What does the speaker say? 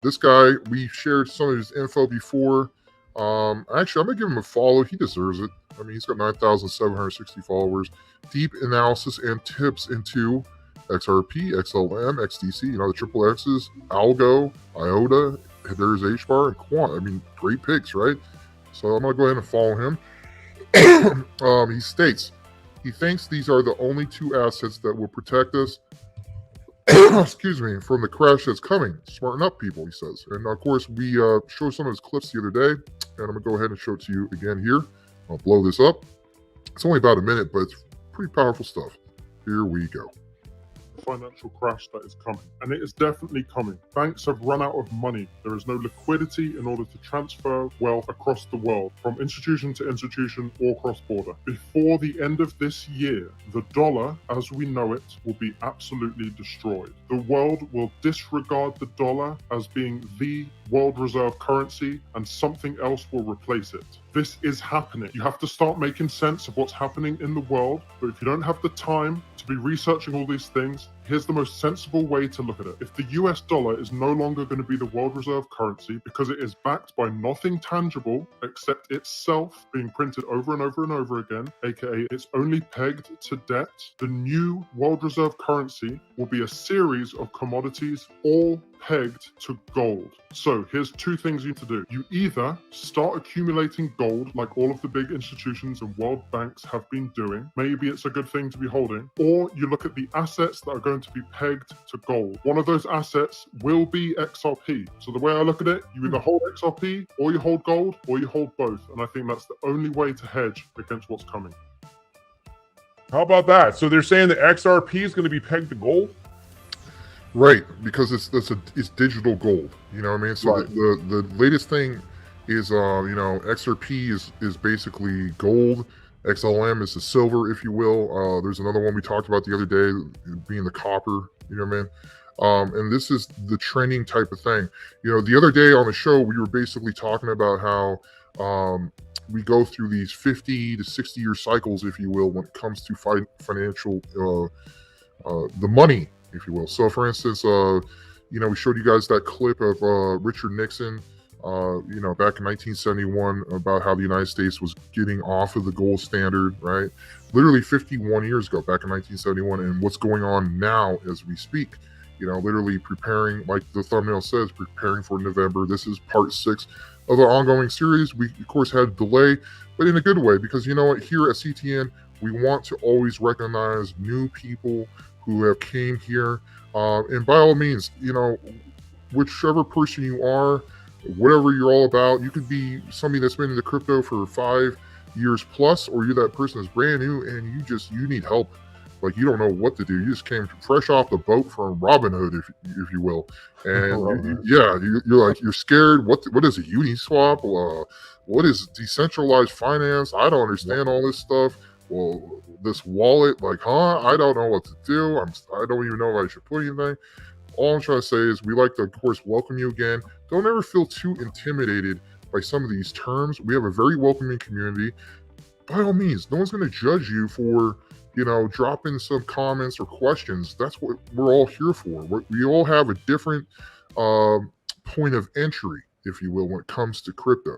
This guy, we shared some of his info before. Actually, I'm gonna give him a follow. He deserves it. I mean, he's got 9,760 followers. Deep analysis and tips into XRP, XLM, XDC, the triple X's, Algo, IOTA, there's HBAR, and Quant. I mean, great picks, right? So I'm gonna go ahead and follow him. He states he thinks these are the only two assets that will protect us excuse me, from the crash that's coming. Smarten up, people, he says. And of course, we showed some of his clips the other day, and I'm going to go ahead and show it to you again here. I'll blow this up. It's only about a minute, but it's pretty powerful stuff. Here we go. Financial crash that is coming, and it is definitely coming. Banks have run out of money. There is no liquidity in order to transfer wealth across the world from institution to institution or cross-border. Before the end of this year, the dollar as we know it will be absolutely destroyed. The world will disregard the dollar as being the world reserve currency, and something else will replace it. This is happening. You have to start making sense of what's happening in the world, but if you don't have the time to be researching all these things, here's the most sensible way to look at it. If the US dollar is no longer going to be the world reserve currency because it is backed by nothing tangible except itself being printed over and over and over again, aka it's only pegged to debt, the new world reserve currency will be a series of commodities all pegged to gold. So here's two things you need to do. You either start accumulating gold like all of the big institutions and world banks have been doing. Maybe it's a good thing to be holding. Or you look at the assets that are going to be pegged to gold. One of those assets will be XRP. So the way I look at it, you either hold XRP or you hold gold or you hold both. And I think that's the only way to hedge against what's coming. How about that? So they're saying that XRP is going to be pegged to gold? Right, because it's digital gold. You know what I mean? So right. the latest thing is XRP is basically gold. XLM is the silver, if you will. There's another one we talked about the other day, being the copper. You know what I mean? And this is the trending type of thing. The other day on the show, we were basically talking about how we go through these 50 to 60 year cycles, if you will, when it comes to financial, the money, if you will. So, for instance, we showed you guys that clip of Richard Nixon, back in 1971, about how the United States was getting off of the gold standard, right? Literally 51 years ago, back in 1971, and what's going on now as we speak. Literally preparing, like the thumbnail says, preparing for November. This is part 6 of the ongoing series. We, of course, had a delay, but in a good way, because you know what? Here at CTN, we want to always recognize new people who have came here, and by all means, whichever person you are, whatever you're all about, you could be somebody that's been into crypto for 5 years plus, or you're that person that's brand new and you need help. Like, you don't know what to do. You just came fresh off the boat from Robin Hood, if you will, and you're scared. What is a Uniswap? What is decentralized finance? I don't understand all this stuff. Well, this wallet, I don't know what to do. I don't even know if I should put anything. All I'm trying to say is we like to, of course, welcome you again. Don't ever feel too intimidated by some of these terms. We have a very welcoming community. By all means, no one's going to judge you for, dropping some comments or questions. That's what we're all here for. We all have a different point of entry, if you will, when it comes to crypto.